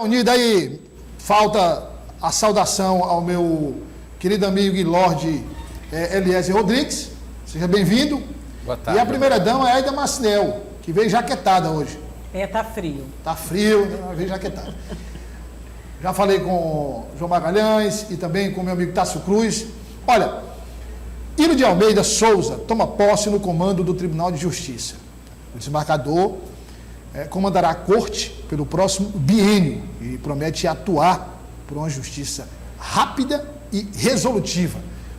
unida aí, falta a saudação ao meu querido amigo e Lorde Eliezer Rodrigues. Seja bem-vindo. Boa tarde. E a primeira-dama é a Aida Macinel, que veio jaquetada hoje. Tá frio. Tá frio, veio jaquetada. Já falei com o João Magalhães e também com o meu amigo Tássio Cruz. Olha, Ilo de Almeida Souza toma posse no comando do Tribunal de Justiça. O desembargador comandará a corte pelo próximo biênio e promete atuar por uma justiça rápida e resolutiva.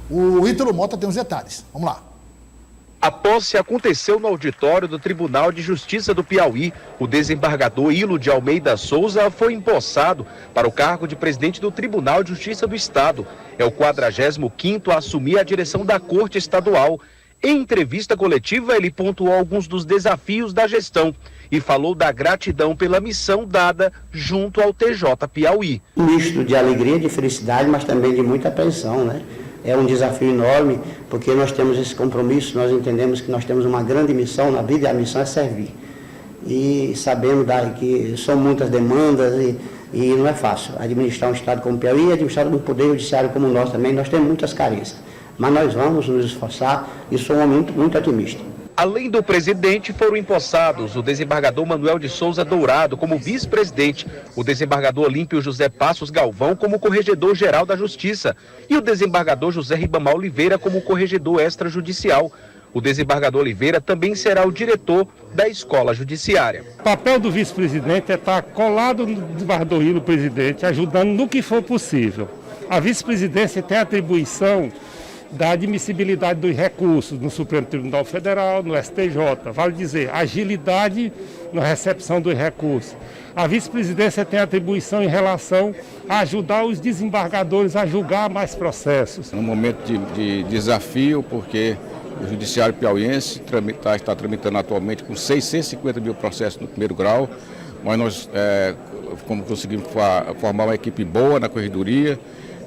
O Ítalo Mota tem os detalhes. Vamos lá. A posse aconteceu no auditório do Tribunal de Justiça do Piauí. O desembargador Ilo de Almeida Souza foi empossado para o cargo de presidente do Tribunal de Justiça do Estado. É o 45º a assumir a direção da Corte Estadual. Em entrevista coletiva, ele pontuou alguns dos desafios da gestão e falou da gratidão pela missão dada junto ao TJ Piauí. Um misto de alegria, de felicidade, mas também de muita apreensão, né? É um desafio enorme, porque nós temos esse compromisso, nós entendemos que nós temos uma grande missão na vida e a missão é servir. E sabemos que são muitas demandas e não é fácil administrar um Estado como o Piauí e administrar um poder judiciário como o nosso também, nós temos muitas carências. Mas nós vamos nos esforçar e sou um homem muito otimista. Além do presidente, foram empossados o desembargador Manuel de Souza Dourado como vice-presidente, o desembargador Olímpio José Passos Galvão como corregedor-geral da Justiça e o desembargador José Ribamar Oliveira como corregedor extrajudicial. O desembargador Oliveira também será o diretor da Escola Judiciária. O papel do vice-presidente é estar colado no desembargador e no presidente, ajudando no que for possível. A vice-presidência tem a atribuição da admissibilidade dos recursos no Supremo Tribunal Federal, no STJ, vale dizer, agilidade na recepção dos recursos. A vice-presidência tem atribuição em relação a ajudar os desembargadores a julgar mais processos. É um momento de desafio, porque o Judiciário Piauiense está tramitando atualmente com 650 mil processos no primeiro grau, mas nós como conseguimos formar uma equipe boa na corregedoria,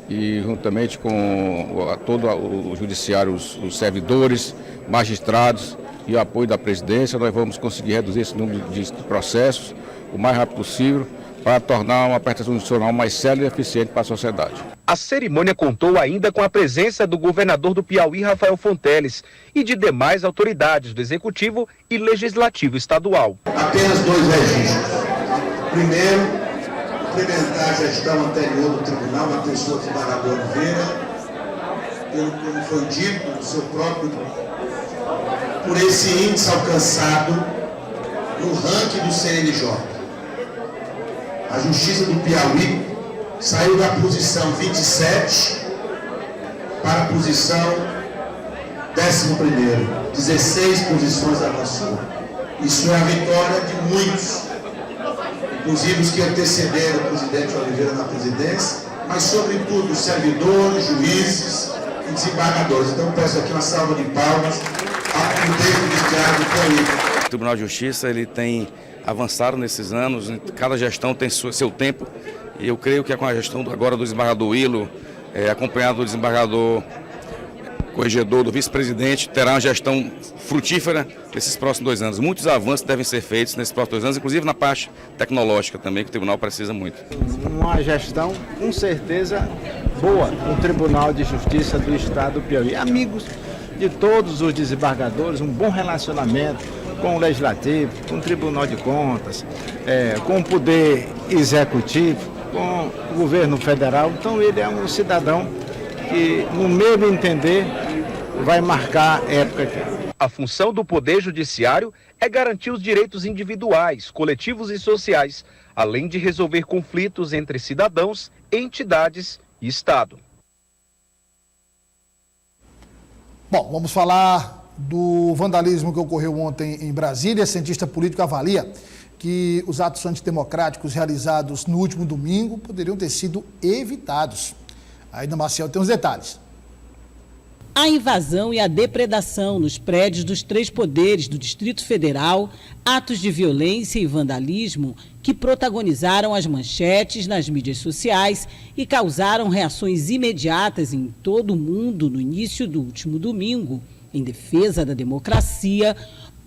e juntamente com todo o judiciário, os servidores, magistrados e o apoio da presidência, nós vamos conseguir reduzir esse número de processos o mais rápido possível para tornar uma prestação judicial mais séria e eficiente para a sociedade. A cerimônia contou ainda com a presença do governador do Piauí, Rafael Fonteles, e de demais autoridades do Executivo e Legislativo Estadual. Apenas 2 registros. Primeiro, implementar a gestão anterior do tribunal, na pessoa do desembargador Oliveira, como foi dito, por esse índice alcançado no ranking do CNJ. A Justiça do Piauí saiu da posição 27 para a posição 11º, 16 posições avançou. Isso é a vitória de muitos, inclusive os que antecederam o presidente Oliveira na presidência, mas sobretudo os servidores, juízes e desembargadores. Então peço aqui uma salva de palmas ao Poder Judiciário do Piauí. O Tribunal de Justiça ele tem avançado nesses anos, cada gestão tem seu tempo, e eu creio que com a gestão agora do desembargador Ilo, acompanhado do desembargador corregedor, do vice-presidente, terá uma gestão frutífera nesses próximos 2 anos. Muitos avanços devem ser feitos nesses próximos 2 anos, inclusive na parte tecnológica também, que o tribunal precisa muito. Uma gestão, com certeza, boa no Tribunal de Justiça do Estado do Piauí. Amigos de todos os desembargadores, um bom relacionamento com o Legislativo, com o Tribunal de Contas, com o Poder Executivo, com o Governo Federal. Então ele é um cidadão que, no meu entender, vai marcar época aqui. A função do Poder Judiciário é garantir os direitos individuais, coletivos e sociais, além de resolver conflitos entre cidadãos, entidades e Estado. Bom, vamos falar do vandalismo que ocorreu ontem em Brasília. Cientista político avalia que os atos antidemocráticos realizados no último domingo poderiam ter sido evitados. Aida Maciel tem os detalhes. A invasão e a depredação nos prédios dos 3 poderes do Distrito Federal, atos de violência e vandalismo que protagonizaram as manchetes nas mídias sociais e causaram reações imediatas em todo o mundo no início do último domingo, em defesa da democracia,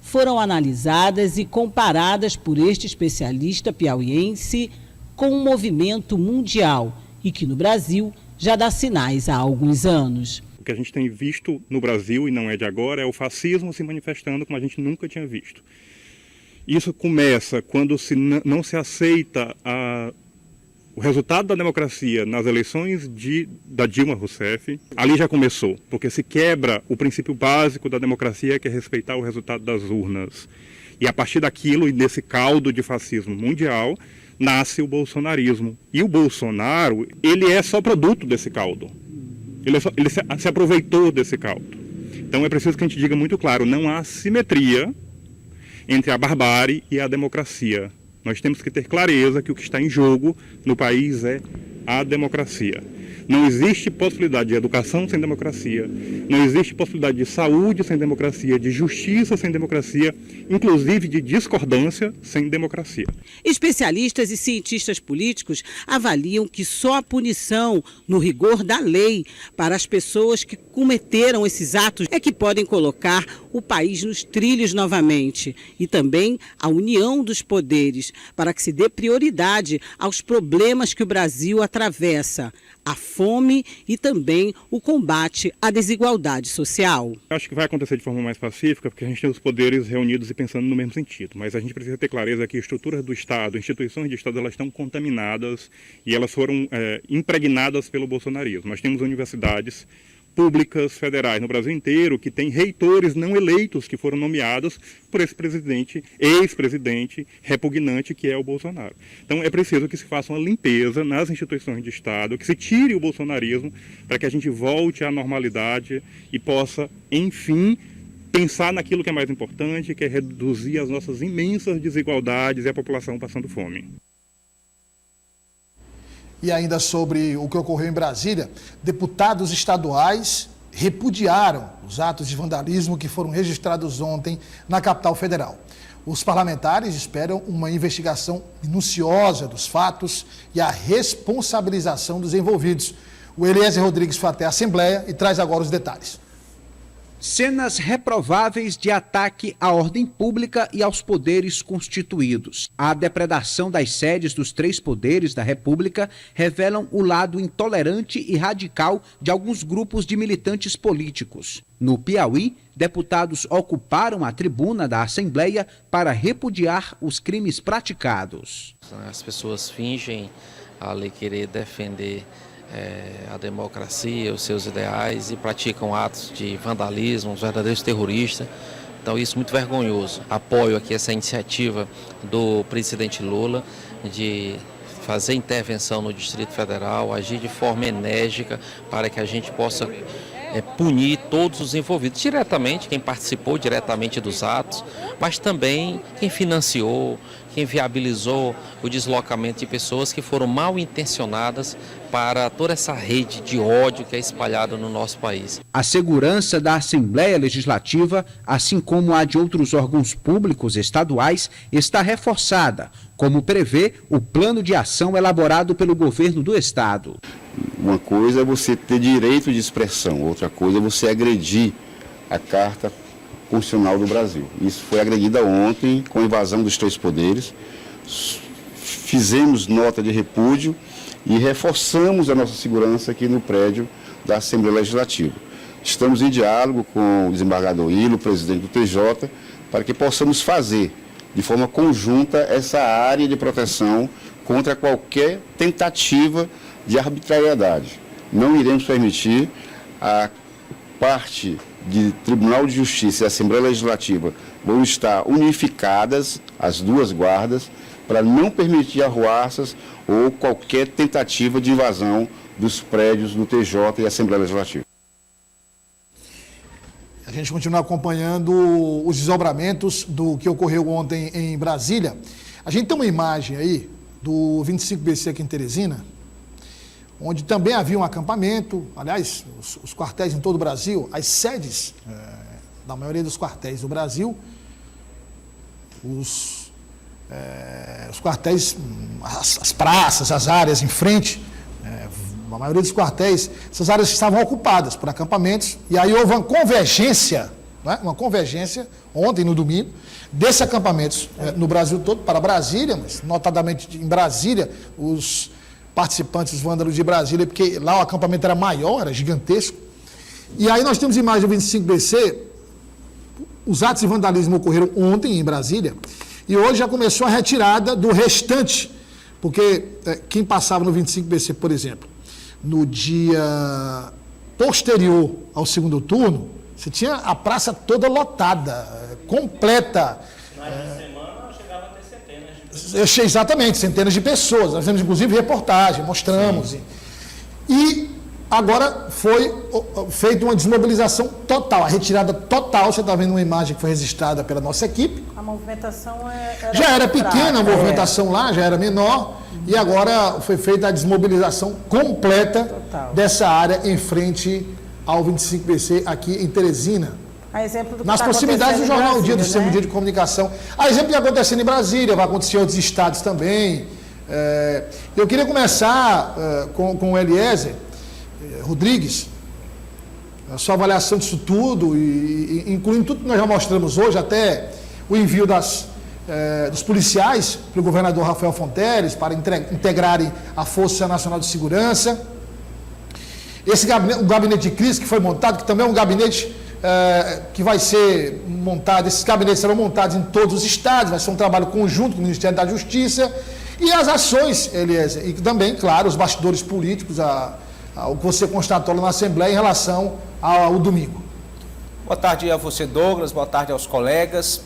foram analisadas e comparadas por este especialista piauiense com um movimento mundial e que no Brasil já dá sinais há alguns anos. O que a gente tem visto no Brasil, e não é de agora, é o fascismo se manifestando como a gente nunca tinha visto. Isso começa quando não se aceita o resultado da democracia nas eleições da Dilma Rousseff. Ali já começou, porque se quebra o princípio básico da democracia, que é respeitar o resultado das urnas. E a partir daquilo, e desse caldo de fascismo mundial, nasce o bolsonarismo. E o Bolsonaro, ele é só produto desse caldo. Ele se aproveitou desse caldo. Então é preciso que a gente diga muito claro, não há simetria entre a barbárie e a democracia. Nós temos que ter clareza que o que está em jogo no país é a democracia. Não existe possibilidade de educação sem democracia, não existe possibilidade de saúde sem democracia, de justiça sem democracia, inclusive de discordância sem democracia. Especialistas e cientistas políticos avaliam que só a punição, no rigor da lei, para as pessoas que cometeram esses atos é que podem colocar o país nos trilhos novamente. E também a união dos poderes, para que se dê prioridade aos problemas que o Brasil atravessa, a fome e também o combate à desigualdade social. Acho que vai acontecer de forma mais pacífica, porque a gente tem os poderes reunidos e pensando no mesmo sentido. Mas a gente precisa ter clareza que estruturas do Estado, instituições de Estado, elas estão contaminadas e elas foram impregnadas pelo bolsonarismo. Nós temos universidades públicas federais no Brasil inteiro que têm reitores não eleitos que foram nomeados por esse presidente, ex-presidente repugnante que é o Bolsonaro. Então é preciso que se faça uma limpeza nas instituições de Estado, que se tire o bolsonarismo para que a gente volte à normalidade e possa, enfim, pensar naquilo que é mais importante, que é reduzir as nossas imensas desigualdades e a população passando fome. E ainda sobre o que ocorreu em Brasília, deputados estaduais repudiaram os atos de vandalismo que foram registrados ontem na capital federal. Os parlamentares esperam uma investigação minuciosa dos fatos e a responsabilização dos envolvidos. O Eliezer Rodrigues foi até a Assembleia e traz agora os detalhes. Cenas reprováveis de ataque à ordem pública e aos poderes constituídos. A depredação das sedes dos três poderes da República revelam o lado intolerante e radical de alguns grupos de militantes políticos. No Piauí, deputados ocuparam a tribuna da Assembleia para repudiar os crimes praticados. As pessoas fingem ali querer defender a democracia, os seus ideais e praticam atos de vandalismo, os verdadeiros terroristas. Então isso é muito vergonhoso. Apoio aqui essa iniciativa do presidente Lula de fazer intervenção no Distrito Federal, agir de forma enérgica para que a gente possa punir todos os envolvidos, diretamente quem participou diretamente dos atos, mas também quem financiou, quem viabilizou o deslocamento de pessoas que foram mal intencionadas para toda essa rede de ódio que é espalhada no nosso país. A segurança da Assembleia Legislativa, assim como a de outros órgãos públicos estaduais, está reforçada, como prevê o plano de ação elaborado pelo governo do Estado. Uma coisa é você ter direito de expressão, outra coisa é você agredir a Carta Constitucional do Brasil. Isso foi agredida ontem com a invasão dos três poderes. Fizemos nota de repúdio e reforçamos a nossa segurança aqui no prédio da Assembleia Legislativa. Estamos em diálogo com o desembargador Ilo, presidente do TJ, para que possamos fazer de forma conjunta essa área de proteção contra qualquer tentativa de arbitrariedade. Não iremos permitir a parte de Tribunal de Justiça e Assembleia Legislativa vão estar unificadas, as duas guardas, para não permitir arruaças ou qualquer tentativa de invasão dos prédios do TJ e Assembleia Legislativa. A gente continua acompanhando os desdobramentos do que ocorreu ontem em Brasília. A gente tem uma imagem aí do 25BC aqui em Teresina, onde também havia um acampamento, aliás, os quartéis em todo o Brasil, as sedes da maioria dos quartéis do Brasil, os quartéis, as praças, as áreas em frente, a maioria dos quartéis, essas áreas estavam ocupadas por acampamentos, e aí houve uma convergência né, uma convergência, ontem, no domingo, desses acampamentos no Brasil todo, para Brasília, mas notadamente em Brasília, os participantes, os vândalos de Brasília, porque lá o acampamento era maior, era gigantesco. E aí nós temos imagens do 25BC, os atos de vandalismo ocorreram ontem em Brasília, e hoje já começou a retirada do restante, porque quem passava no 25BC, por exemplo, no dia posterior ao segundo turno, você tinha a praça toda lotada, completa. Semana chegava a ter centenas de pessoas. Exatamente, centenas de pessoas. Nós fizemos, inclusive, reportagem, mostramos. E agora foi feita uma desmobilização total, a retirada total. Você está vendo uma imagem que foi registrada pela nossa equipe. A movimentação já era pequena, a movimentação lá, já era menor. E agora foi feita a desmobilização completa dessa área em frente ao 25BC aqui em Teresina. A exemplo do que nas proximidades do Jornal Dia, do Sistema Dia de Comunicação. A exemplo que acontecendo em Brasília, vai acontecer em outros estados também. Eu queria começar com o Eliezer Rodrigues, a sua avaliação disso tudo, e incluindo tudo que nós já mostramos hoje, até o envio dos policiais pelo governador Rafael Fonteles para integrarem a Força Nacional de Segurança. O gabinete de crise que foi montado, que também é um gabinete que vai ser montado, esses gabinetes serão montados em todos os estados, vai ser um trabalho conjunto com o Ministério da Justiça, e as ações, Eliezer, e também, claro, os bastidores políticos, o que você constatou na Assembleia em relação ao domingo. Boa tarde a você, Douglas, boa tarde aos colegas.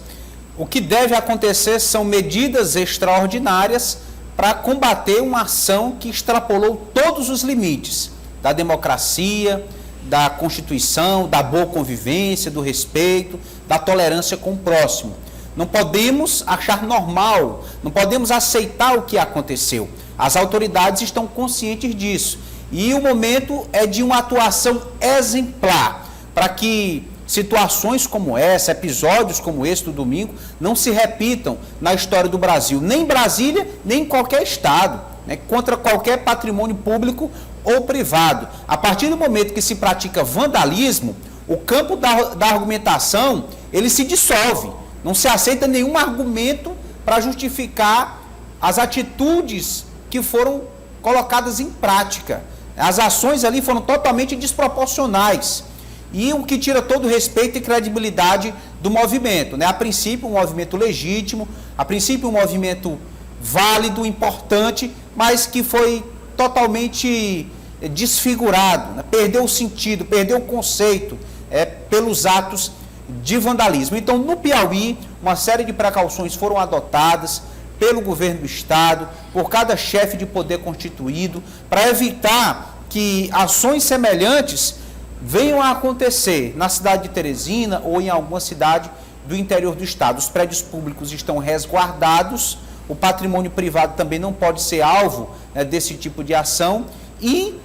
O que deve acontecer são medidas extraordinárias para combater uma ação que extrapolou todos os limites da democracia, da Constituição, da boa convivência, do respeito, da tolerância com o próximo. Não podemos achar normal, não podemos aceitar o que aconteceu. As autoridades estão conscientes disso. E o momento é de uma atuação exemplar, para que situações como essa, episódios como esse do domingo, não se repitam na história do Brasil, nem em Brasília, nem em qualquer estado, né, contra qualquer patrimônio público ou privado. A partir do momento que se pratica vandalismo, o campo da argumentação, ele se dissolve. Não se aceita nenhum argumento para justificar as atitudes que foram colocadas em prática. As ações ali foram totalmente desproporcionais. E o que tira todo o respeito e credibilidade do movimento, né? A princípio, um movimento legítimo, a princípio, um movimento válido, importante, mas que foi totalmente desfigurado, né? Perdeu o sentido, perdeu o conceito pelos atos de vandalismo. Então, no Piauí, uma série de precauções foram adotadas pelo governo do estado, por cada chefe de poder constituído, para evitar que ações semelhantes venham a acontecer na cidade de Teresina ou em alguma cidade do interior do estado. Os prédios públicos estão resguardados, o patrimônio privado também não pode ser alvo, né, desse tipo de ação, e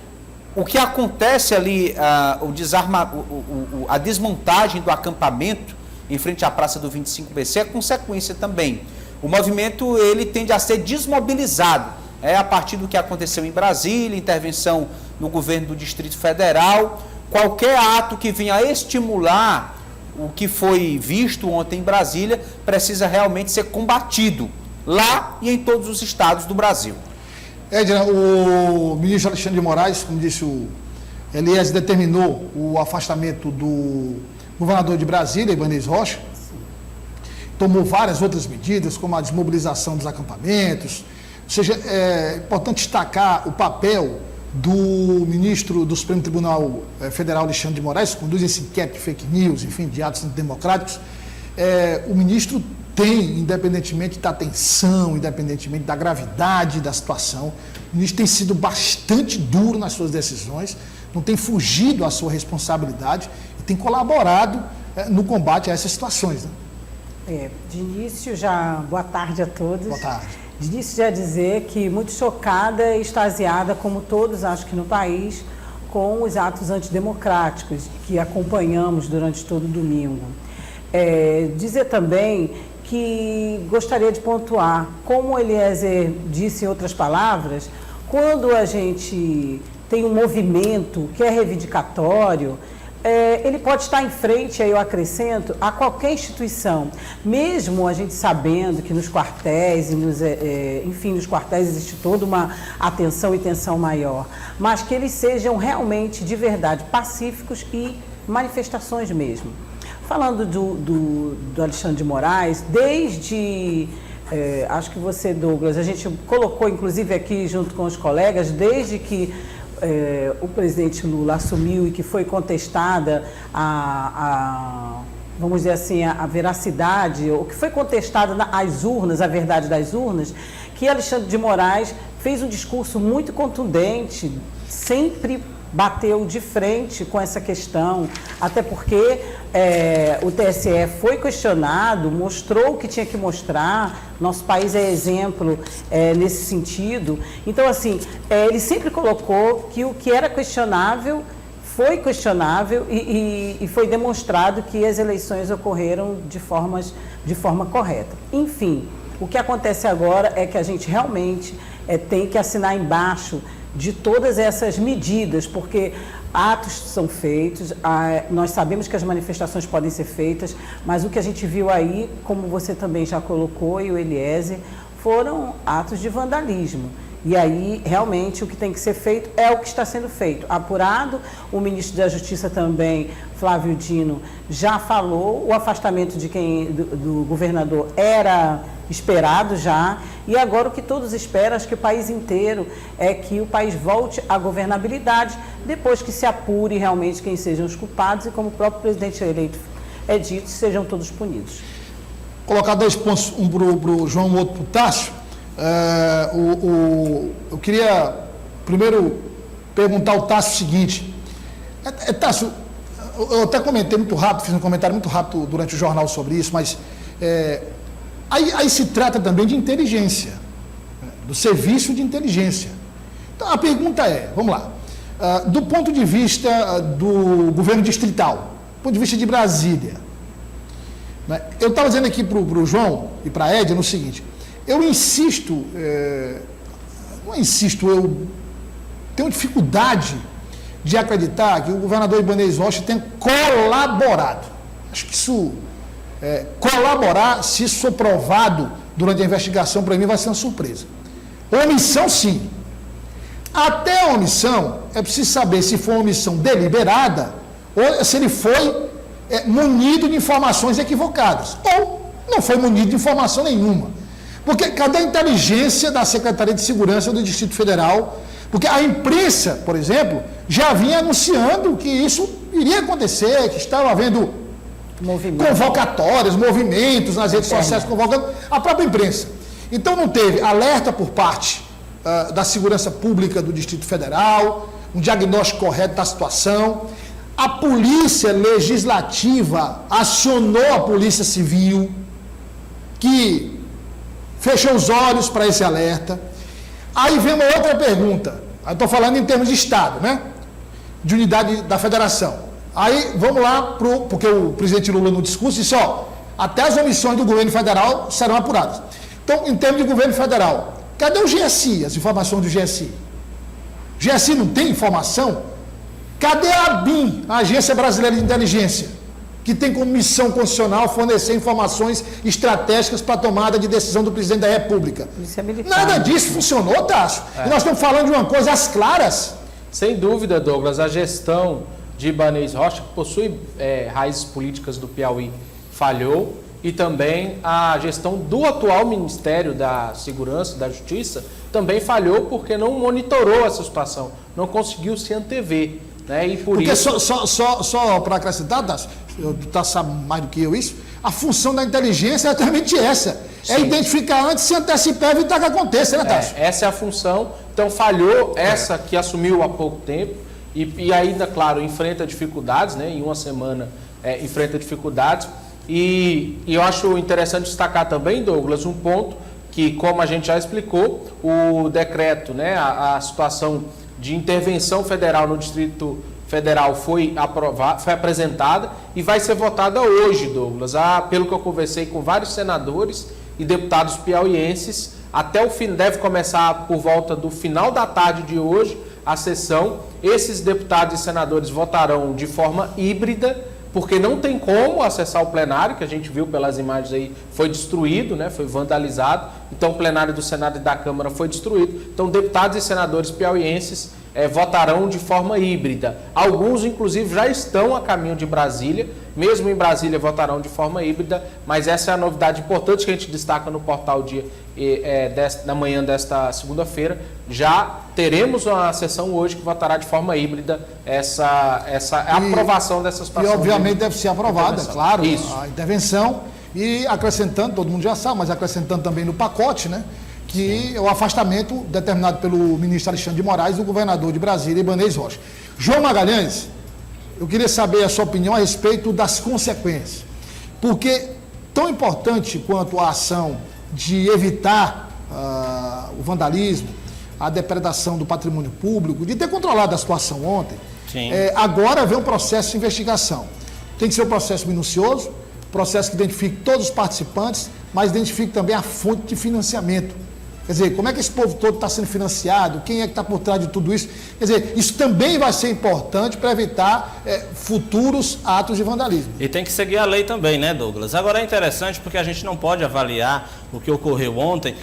o que acontece ali, a desmontagem do acampamento em frente à Praça do 25BC é consequência também. O movimento ele tende a ser desmobilizado, a partir do que aconteceu em Brasília, intervenção no governo do Distrito Federal. Qualquer ato que venha a estimular o que foi visto ontem em Brasília precisa realmente ser combatido lá e em todos os estados do Brasil. Edna, o ministro Alexandre de Moraes, como disse o Eliezer, determinou o afastamento do governador de Brasília, Ibanez Rocha. Tomou várias outras medidas, como a desmobilização dos acampamentos. Ou seja, é importante destacar o papel do ministro do Supremo Tribunal Federal, Alexandre de Moraes, que conduz esse inquérito de fake news, enfim, de atos antidemocráticos. O ministro tem, independentemente da tensão, independentemente da gravidade da situação, o ministro tem sido bastante duro nas suas decisões, não tem fugido à sua responsabilidade e tem colaborado no combate a essas situações, né? De início, boa tarde a todos. Boa tarde. De início, já dizer que muito chocada e extasiada, como todos, acho que no país, com os atos antidemocráticos que acompanhamos durante todo o domingo. Dizer também que gostaria de pontuar, como o Eliezer disse em outras palavras, quando a gente tem um movimento que é reivindicatório, ele pode estar em frente, aí eu acrescento, a qualquer instituição, mesmo a gente sabendo que nos quartéis, nos quartéis existe toda uma atenção e tensão maior, mas que eles sejam realmente, de verdade, pacíficos e manifestações mesmo. Falando do Alexandre de Moraes, desde, acho que você, Douglas, a gente colocou inclusive aqui junto com os colegas, desde que o presidente Lula assumiu e que foi contestada vamos dizer assim, a veracidade, ou que foi contestada as urnas, a verdade das urnas, que Alexandre de Moraes fez um discurso muito contundente, sempre bateu de frente com essa questão, até porque o TSE foi questionado, mostrou o que tinha que mostrar, nosso país é exemplo nesse sentido. Então, assim, ele sempre colocou que o que era questionável foi questionável e foi demonstrado que as eleições ocorreram de forma correta. Enfim, o que acontece agora é que a gente realmente tem que assinar embaixo de todas essas medidas, porque atos são feitos, nós sabemos que as manifestações podem ser feitas, mas o que a gente viu aí, como você também já colocou, e o Eliezer, foram atos de vandalismo. E aí, realmente, o que tem que ser feito é o que está sendo feito. Apurado, o ministro da Justiça também, Flávio Dino, já falou, o afastamento do governador era esperado já, e agora o que todos esperam, acho que o país inteiro, é que o país volte à governabilidade, depois que se apure realmente quem sejam os culpados e, como o próprio presidente eleito dito, sejam todos punidos. Colocar 2 pontos, um para o João e o outro para o Tássio. Eu queria primeiro perguntar ao Tássio o seguinte. Tássio, eu até comentei muito rápido, fiz um comentário muito rápido durante o jornal sobre isso, mas aí se trata também de inteligência, do serviço de inteligência. Então a pergunta vamos lá, do ponto de vista do governo distrital, do ponto de vista de Brasília, né? Eu estava dizendo aqui para o João e para a Édia no seguinte: eu insisto, eu tenho dificuldade de acreditar que o governador Ibanez Rocha tenha colaborado. Acho que isso, colaborar, se isso for provado durante a investigação, para mim vai ser uma surpresa. Omissão, sim. Até a omissão, é preciso saber se foi uma omissão deliberada ou se ele foi munido de informações equivocadas, ou não foi munido de informação nenhuma. Porque cadê a inteligência da Secretaria de Segurança do Distrito Federal? Porque a imprensa, por exemplo, já vinha anunciando que isso iria acontecer, que estava havendo convocatórias, movimentos nas redes sociais convocando a própria imprensa. Então não teve alerta por parte da Segurança Pública do Distrito Federal, um diagnóstico correto da situação. A Polícia Legislativa acionou a Polícia Civil, que fechou os olhos para esse alerta. Aí vem uma outra pergunta. Estou falando em termos de Estado, né? De unidade da federação. Aí vamos lá, porque o presidente Lula no discurso disse, até as omissões do governo federal serão apuradas. Então, em termos de governo federal, cadê o GSI, as informações do GSI? O GSI não tem informação? Cadê a ABIN, a Agência Brasileira de Inteligência, que tem como missão constitucional fornecer informações estratégicas para a tomada de decisão do presidente da República? Nada disso funcionou, Tássio. E nós estamos falando de uma coisa às claras. Sem dúvida, Douglas, a gestão de Ibanez Rocha, que possui raízes políticas do Piauí, falhou, e também a gestão do atual Ministério da Segurança, da Justiça, também falhou porque não monitorou essa situação, não conseguiu se antever. Né? E por porque isso... só para acrescentar, Tássio, tu sabe mais do que eu isso, a função da inteligência é exatamente essa. Sim. É identificar antes, se antecipar e evitar que aconteça, né, Tássio? Essa é a função. Então falhou essa que assumiu há pouco tempo e ainda, claro, enfrenta dificuldades, né? Em uma semana enfrenta dificuldades. E eu acho interessante destacar também, Douglas, um ponto que, como a gente já explicou, o decreto, né, a situação de intervenção federal no Distrito Federal foi apresentada e vai ser votada hoje, Douglas. Pelo que eu conversei com vários senadores e deputados piauienses, até o fim, deve começar por volta do final da tarde de hoje, a sessão. Esses deputados e senadores votarão de forma híbrida, porque não tem como acessar o plenário, que a gente viu pelas imagens aí, foi destruído, né, foi vandalizado. Então o plenário do Senado e da Câmara foi destruído. Então deputados e senadores piauienses votarão de forma híbrida. Alguns, inclusive, já estão a caminho de Brasília, mesmo em Brasília votarão de forma híbrida, mas essa é a novidade importante que a gente destaca no Portal Dia da manhã desta segunda-feira. Já teremos uma sessão hoje que votará de forma híbrida essa aprovação dessa situação. E obviamente deve ser aprovada, claro, isso. A intervenção, e acrescentando, todo mundo já sabe, mas acrescentando também no pacote, né? Que é o afastamento determinado pelo ministro Alexandre de Moraes do governador de Brasília, Ibanez Rocha. João Magalhães, eu queria saber a sua opinião a respeito das consequências. Porque tão importante quanto a ação de evitar o vandalismo, a depredação do patrimônio público, de ter controlado a situação ontem, agora vem um processo de investigação. Tem que ser um processo minucioso, processo que identifique todos os participantes, mas identifique também a fonte de financiamento. Quer dizer, como é que esse povo todo está sendo financiado? Quem é que está por trás de tudo isso? Quer dizer, isso também vai ser importante para evitar futuros atos de vandalismo. E tem que seguir a lei também, né, Douglas? Agora é interessante porque a gente não pode avaliar o que ocorreu ontem,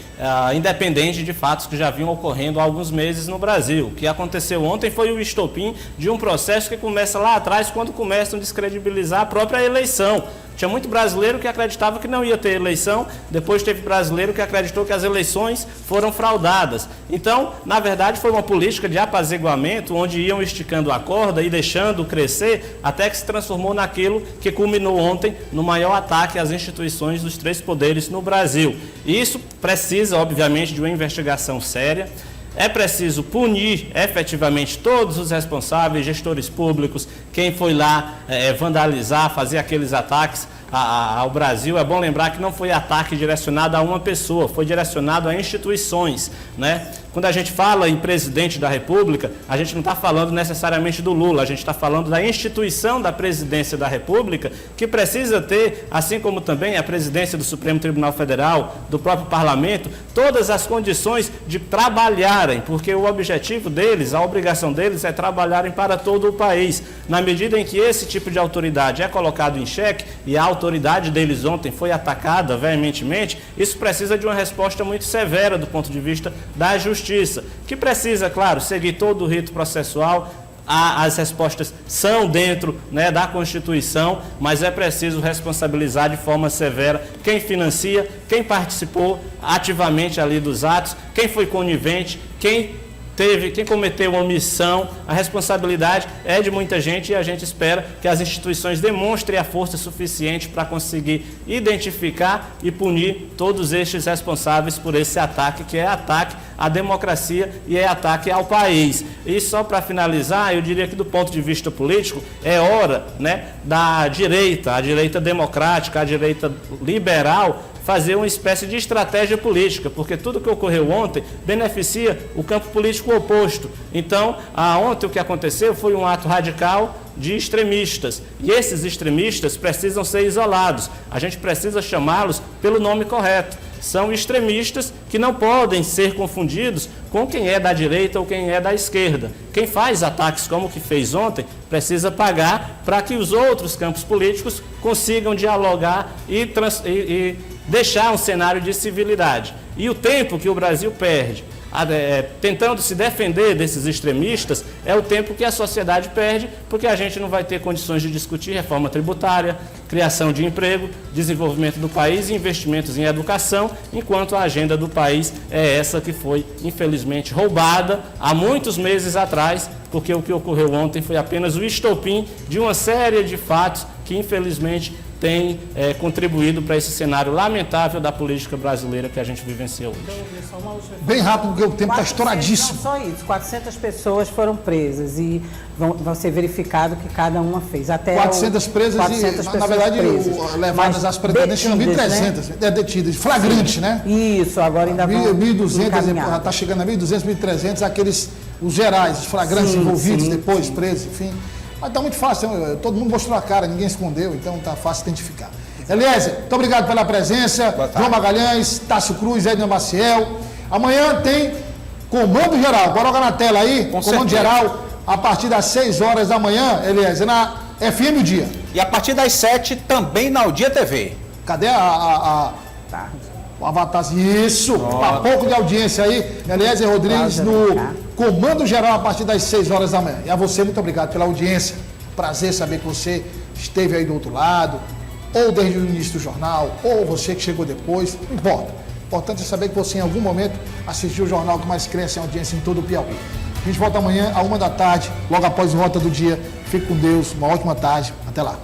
independente de fatos que já vinham ocorrendo há alguns meses no Brasil. O que aconteceu ontem foi o estopim de um processo que começa lá atrás, quando começam a descredibilizar a própria eleição. Tinha muito brasileiro que acreditava que não ia ter eleição, depois teve brasileiro que acreditou que as eleições foram fraudadas. Então, na verdade, foi uma política de apaziguamento, onde iam esticando a corda e deixando crescer, até que se transformou naquilo que culminou ontem no maior ataque às instituições dos três poderes no Brasil. Isso precisa, obviamente, de uma investigação séria. É preciso punir efetivamente todos os responsáveis, gestores públicos, quem foi lá vandalizar, fazer aqueles ataques ao Brasil. É bom lembrar que não foi ataque direcionado a uma pessoa, foi direcionado a instituições, né? Quando a gente fala em presidente da República, a gente não está falando necessariamente do Lula, a gente está falando da instituição da presidência da República, que precisa ter, assim como também a presidência do Supremo Tribunal Federal, do próprio Parlamento, todas as condições de trabalharem, porque o objetivo deles, a obrigação deles é trabalharem para todo o país. Na medida em que esse tipo de autoridade é colocado em xeque, e a autoridade deles ontem foi atacada veementemente, isso precisa de uma resposta muito severa do ponto de vista da justiça, que precisa, claro, seguir todo o rito processual. As respostas são dentro, né, da Constituição, mas é preciso responsabilizar de forma severa quem financia, quem participou ativamente ali dos atos, quem foi conivente, quem cometeu omissão. A responsabilidade é de muita gente e a gente espera que as instituições demonstrem a força suficiente para conseguir identificar e punir todos estes responsáveis por esse ataque, que é ataque à democracia e é ataque ao país. E só para finalizar, eu diria que do ponto de vista político, é hora, né, da direita, a direita democrática, a direita liberal, fazer uma espécie de estratégia política, porque tudo que ocorreu ontem beneficia o campo político oposto. Então, ontem o que aconteceu foi um ato radical de extremistas, e esses extremistas precisam ser isolados. A gente precisa chamá-los pelo nome correto. São extremistas que não podem ser confundidos com quem é da direita ou quem é da esquerda. Quem faz ataques como o que fez ontem precisa pagar para que os outros campos políticos consigam dialogar e deixar um cenário de civilidade. E o tempo que o Brasil perde tentando se defender desses extremistas é o tempo que a sociedade perde, porque a gente não vai ter condições de discutir reforma tributária, criação de emprego, desenvolvimento do país e investimentos em educação, enquanto a agenda do país é essa que foi, infelizmente, roubada há muitos meses atrás, porque o que ocorreu ontem foi apenas o estopim de uma série de fatos que, infelizmente, tem contribuído para esse cenário lamentável da política brasileira que a gente vivenciou hoje. Bem rápido, porque o tempo está estouradíssimo. Não só isso, 400 pessoas foram presas e vão ser verificado o que cada uma fez. Até 400 presas 400 e, na verdade, levadas às pretendentes, 1.300, né? Detidas, flagrante, sim, né? Isso, agora ainda vão 1.200, está chegando a 1.200, 1.300, os gerais, os flagrantes envolvidos, depois presos, enfim. Mas está muito fácil, todo mundo mostrou a cara, ninguém escondeu, então está fácil identificar. Eliezer, muito obrigado pela presença. João Magalhães, Tássio Cruz, Edna Maciel. Amanhã tem Comando Geral, coloca na tela aí, Com Comando certeza. Geral, a partir das 6 horas da manhã, Eliezer, na FM O Dia. E a partir das 7 também na O Dia TV. Cadê o avatar? Isso, para pouco de audiência aí, Eliezer Rodrigues no Comando Geral a partir das 6 horas da manhã. E a você, muito obrigado pela audiência. Prazer saber que você esteve aí do outro lado, ou desde o início do jornal, ou você que chegou depois, não importa. O importante é saber que você em algum momento assistiu o jornal que mais cresce em audiência em todo o Piauí. A gente volta amanhã, à 1 da tarde, logo após a Rota do Dia. Fique com Deus, uma ótima tarde. Até lá.